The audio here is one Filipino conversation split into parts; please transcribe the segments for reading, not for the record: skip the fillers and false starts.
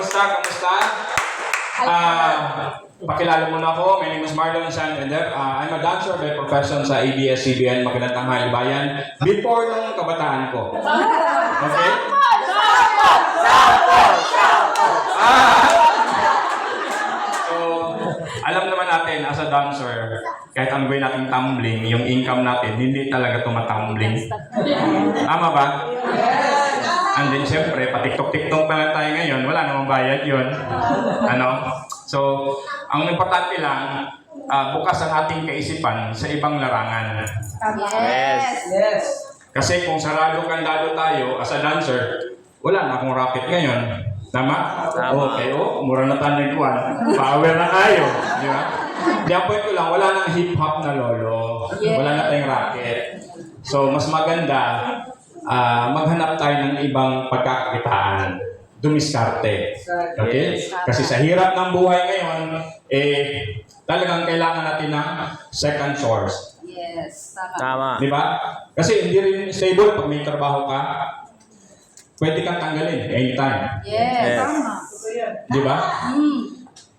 Kamusta? Pakilala muna ako. My name is Marlon Santander. I'm a dancer by profession sa ABS-CBN, Magandang Tanghali Bayan. Before nung kabataan ko. Okay? So, alam naman natin, as a dancer, kahit ang gawin natin tumbling, yung income natin, hindi talaga tumatumbling. Tama ba? And then, siyempre, patiktok-tiktok pa lang tayo ngayon, wala namang bayad yun. So, ang importante lang, bukas ang ating kaisipan sa ibang larangan. Yes. Kasi kung sarado kandado tayo as a dancer, wala na akong racket ngayon. Tama? Okay, mura na tayo nagkuhan. Power na tayo. Di ba? Di ang point ko lang, wala nang hip-hop na lolo. Wala na tayong racket. So, mas maganda, maghanap tayo ng ibang pagkakakitaan. Dumiskarte. Okay? Kasi sa hirap ng buhay ngayon, talagang kailangan natin ng second source. Yes, tama. Di ba? Kasi hindi rin stable pag may trabaho ka. Pwede kang tanggalin anytime. Yes, tama. Di ba?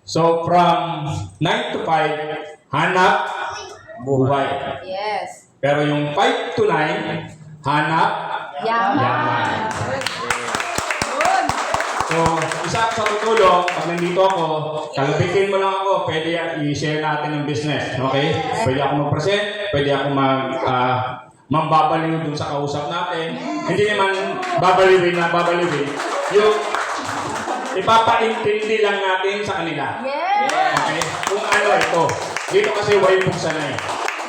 So, from 9 to 5, hanap buhay. Yes. Pero yung 5 to 9, hanap yaman. So, isa sa tutulong, pag nandito ako, kalupitin mo lang ako, pwede i-share natin ng business. Okay? Pwede ako mag-present, pwede ako mambabaliw dun sa kausap natin. Hindi naman babaliwin. Yung ipapaintindi lang natin sa kanila. Okay? Kung ano ito. Dito kasi waypong sanay.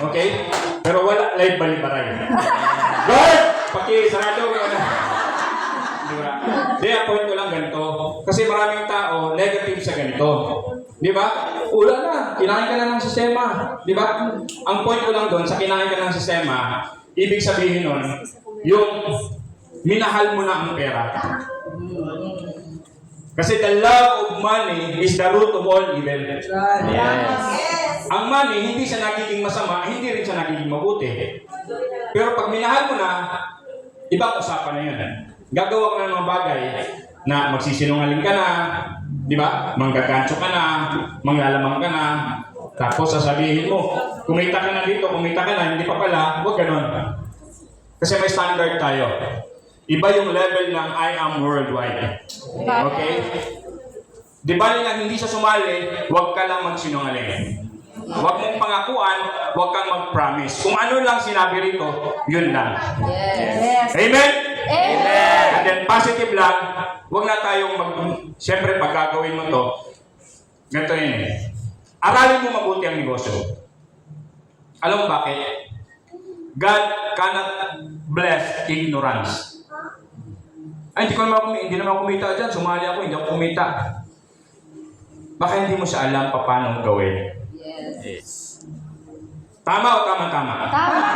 Okay? Pero wala live balibaray. Lord! Pakisarado ko na. Diba? Di, point ko lang ganito. Kasi maraming tao negative sa ganito. Di ba? Ula na. Kinain ka na ng sistema. Di ba? Ang point ko lang doon, sa kinain ka ng sistema, ibig sabihin nun, yung minahal mo na ang pera. Kasi the love of money is the root of all evil. Yes. Ang money, hindi siya nagiging masama, hindi rin siya nagiging mabuti. Pero pag minahal mo na, ibang usapan na yun. Gagawa ka na ng mga bagay na magsisinungaling ka na, di ba? Manggagancho ka na, manglalamang ka na, tapos sasabihin mo, kumita ka na dito, kumita ka na, hindi pa pala, huwag ganun. Kasi may standard tayo. Iba yung level ng I am worldwide. Okay? Di ba nila hindi siya sumali, huwag ka lang magsinungaling. Huwag mong pangakuan, huwag kang mag-promise. Kung ano lang sinabi rito, yun lang. Yes. Amen? Amen. And then positive lang, huwag na tayong siyempre pag gagawin mo to, ganito yun aralin mo mabuti ang negosyo. Alam mo bakit? God cannot bless ignorance. Ay, hindi naman ako kumita dyan. Sumali ako, hindi ako kumita. Baka hindi mo siya alam paano gawin. Yes. Tama o tama-tama? Tama.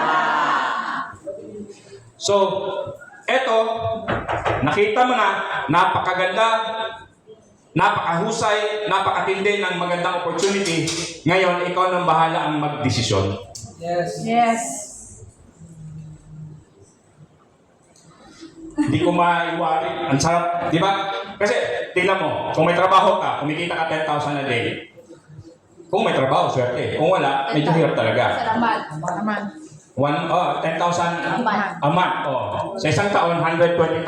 So, eto, nakita mo na, napakaganda, napakahusay, napakatindi ng magandang opportunity. Ngayon, ikaw nang bahala ang magdesisyon. Yes. Hindi ko maiwari. Ang sarap, di ba? Kasi, tingnan mo, kung may trabaho ka, kumikita ka 10,000 a day. Kung may trabaho, swerte. Kung wala, medyo hirap talaga. Salamat. 10,000 a month. Sa isang taon, 120,000.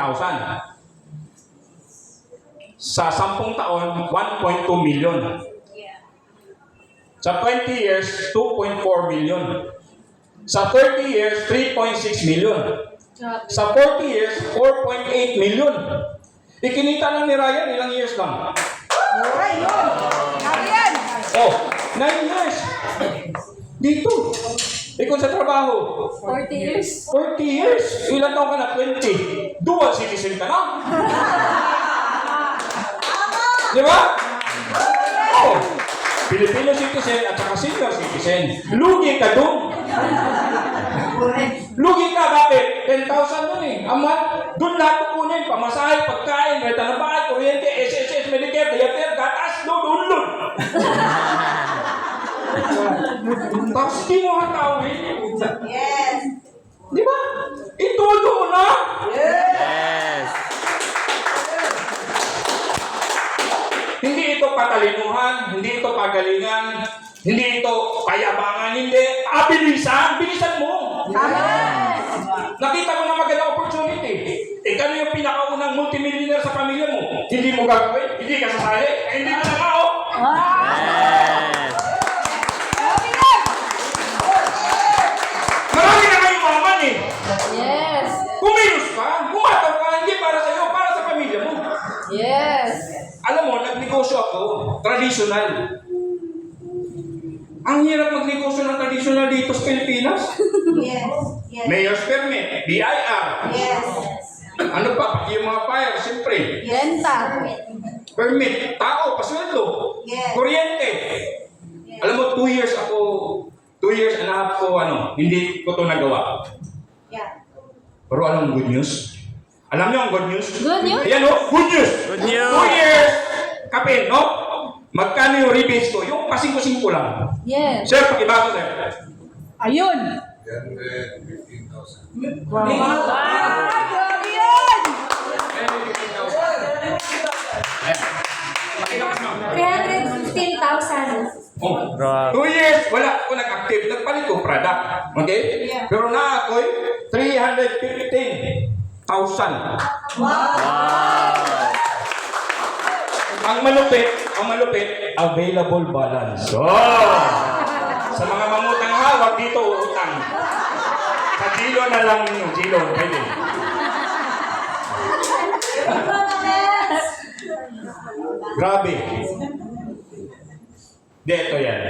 Sa 10 taon, 1.2 million. Sa 20 years, 2.4 million. Sa 30 years, 3.6 million. Sa 40 years, 4.8 million. Ikinita lang ni Ryan, ilang years lang? 9 years. Dito. Kung sa trabaho, 40 years. 40 years. Ilan taon ka na? 20. Dual citizen ka na. Di ba? Filipino citizen at saka senior citizen. Lugi ka doon. Lugi ka, bakit? 10,000 nun a month. Doon lahat kukunin. Pamasahe, pagkain, renta na bahay, kuryente, SSS, Medicare, diaper, gatas, doon. Tapos di mo hatawin. Yes. Di ba? Itulo mo na. Yes. ito patalinuhan, hindi ito pagalingan, hindi ito kayabangan, hindi. Bilisan mo. Nakita mo na magandang opportunity. Ikaw na yung pinakaunang multimillionaire sa pamilya mo. Hindi mo gagawin, hindi ka sasali, hindi ka na kao. Marami na kayong maman eh. Yes. Kumilos ka, bumataw ka, hindi para sa'yo, para sa pamilya mo. Yes. Alam mo, nagnegosyo ako, traditional. Ang hirap magnegosyo ng traditional dito sa Pilipinas. Yes. Yes. Mayor's permit, BIR. Yes. Ano pa, pati yung mga fire, siyempre. Renta. Permit, tao, pasweldo, Yes. kuryente. Alam mo, 2 years ako, 2 years and a half ko, hindi ko to nagawa. Yeah. Pero anong good news? Alam niyo ang good news? Good news? Ayan o, good news! Good news! 2 years, kapin, no? Magkano yung rebates ko? Yung pasingko-singko lang. Yes. Sir, pakibago, sir. Ayun. 115,000. Wow. Grabe yun. 315,000. Oh. Grabe. 2 years, wala ako nag-active. Nagpalit ko product. Okay? Yeah. Pero na ako'y 315,000. Ang malupit, available balance. Oh! Sa mga mamutang hawak dito, utang. Sa Gilo na lang ninyo. Gilo, pwede. Grabe. Dito yan.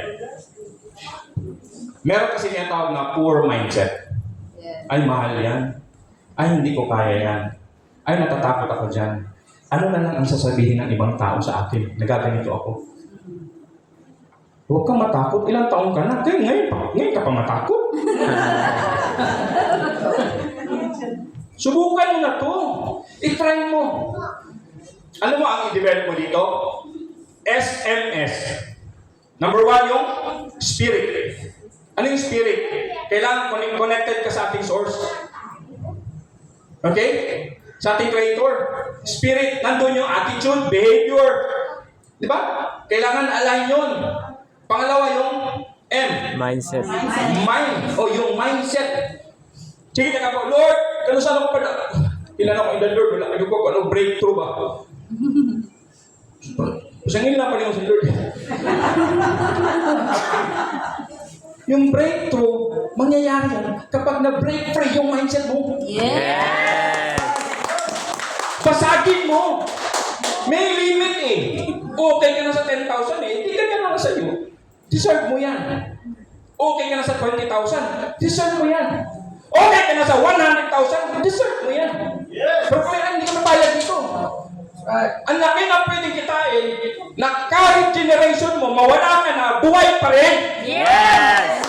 Meron kasi tinatawag na poor mindset. Ay, mahal yan. Ay, hindi ko kaya yan. Ay, natatakot ako dyan. Ano na lang ang sasabihin ng ibang tao sa akin? Nagaganito ako. Huwag kang matakot. Ilang taong ka na? Kaya ngayon ka pa matakot. Subukan mo na to. I-try mo. Alam mo ang i-develop mo dito? SMS. Number 1 yung spirit. Ano yung spirit? Kailangan connected ka sa ating source. Okay? Sa ating creator. Spirit, nandun yung attitude, behavior. Di ba? Kailangan align yun. Pangalawa yung M. Mindset. Mind. O yung mindset. Sige na po, Lord, saan ako pa na? Kilala ko in the Lord, wala kayo ko anong breakthrough ba? Pasangin lang pala yung si Lord. Yung breakthrough, mangyayari yan kapag na-break free yung mindset mo. Yes. Basagin mo. May limit eh. Okay ka na sa 10,000 eh. Hindi ka na sa'yo. Deserve mo yan. Okay ka na sa 20,000. Deserve mo yan. Okay ka na sa 100,000. Deserve mo yan. Pero kaya hindi ka mabayad dito. Ang laki na pwedeng kitain na kahit generation mo, mawala ka na, buhay pa rin. Yes!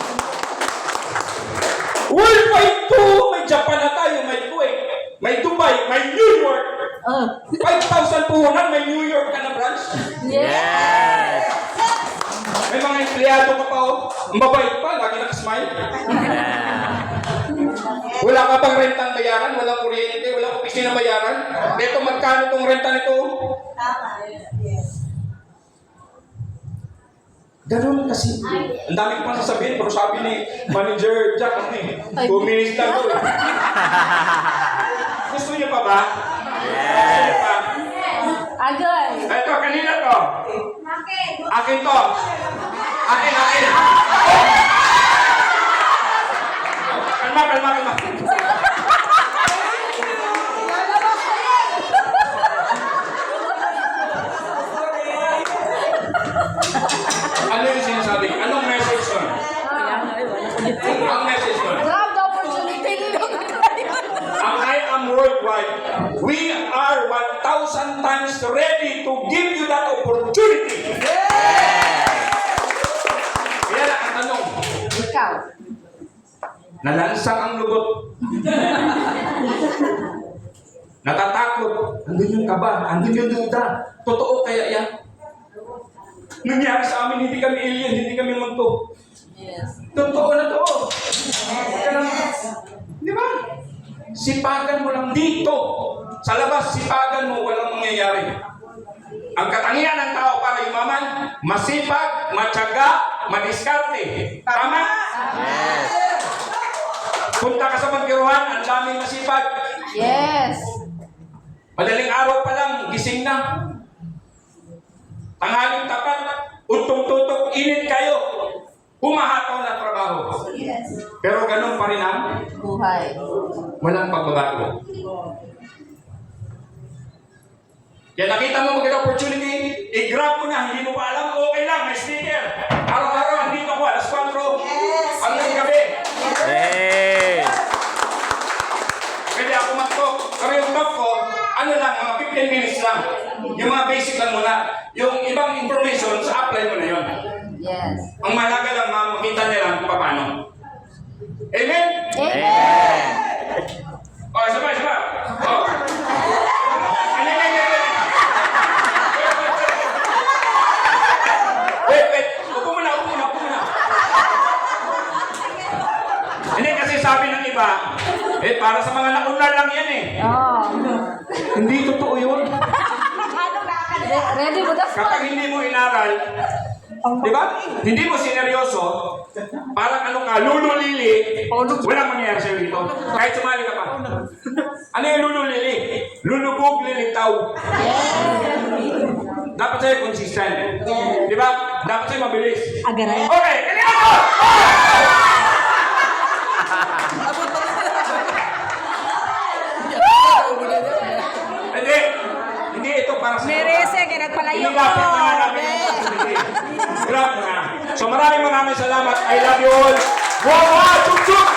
Worldwide to, may Japan na tayo, may Kuwait, may Dubai, may New York. 5,000 puhunan, may New York ka na branch. Yes! May mga empleyado ka pa, oh. Mabait pa, lagi nakasmile. Wala ka pang rentang bayaran, walang kuryente, walang opisina bayaran. Dito, magkano tong renta nito? Ganun kasi. Ang dami ko pang sasabihin, pero sabi ni Manager Jack, kuminista ko. Gusto niyo pa ba? Gusto niyo pa? Agay. Ito, kanina to. Akin to. Akin. Kalma. Ano yung sinasabi? Anong message nun? Ang message nun? Grab the opportunity. Ang I am worldwide. We are 1,000 times ready to give you that opportunity. Kaya lang ang tanong, Ikaw. nalansang ang lubot. Natatakot. Andun yung kaba. Andun yung duda. Totoo kaya yan? Nangyari sa amin, hindi kami alien, hindi kami munto. Yes. Totoo na to. Di ba? Sipagan mo lang dito. Sa labas, sipagan mo, walang mangyayari. Ang katangian ng tao para yumaman, masipag, matyaga, madiskarte. Tama? Yes. Punta ka sa pagkiruhan, ang daming masipag. Yes. Madaling araw pa lang, gising na. Tanghaling tapat, utong-tutok, init kayo. Humahataw na trabaho. Pero ganun pa rin ang Buhay. walang pagbabago. Kaya nakita mo magandang opportunity, i-grab mo na, hindi mo pa alam, okay lang, may sticker. Araw-araw, andito ako, alas 4, hanggang gabi. Yes. Pwede ako mag-talk. Pero yung talk ko, ano lang, mga 15 minutes lang. Yung mga basic lang muna. Yung ibang information, sa apply mo na yun. Yes. Ang mahalaga lang, makita nila kung paano. Amen? Amen. O, isa pa. O. Wait. Upo muna. Hindi kasi sabi ng iba, para sa mga nakunlar lang yan eh. Oh. Hindi totoo yun. Ready mo na? Kapag hindi mo inaral, di ba? Hindi mo sineryoso, parang ano ka, lulu-lili, walang mangyayari sa'yo dito. Kahit sumali ka pa. Ano yung lulu-lili? Lulubog, lilitaw. Dapat sa'yo consistent. Di ba? Dapat sa'yo mabilis. Agaray. Okay, kanina ko! Hindi ito para sa Merese, kaya nagpalayo ko. Ilapit na nga namin yung opportunity. Grab na. So maraming salamat. I love you all. Wow! Chuk!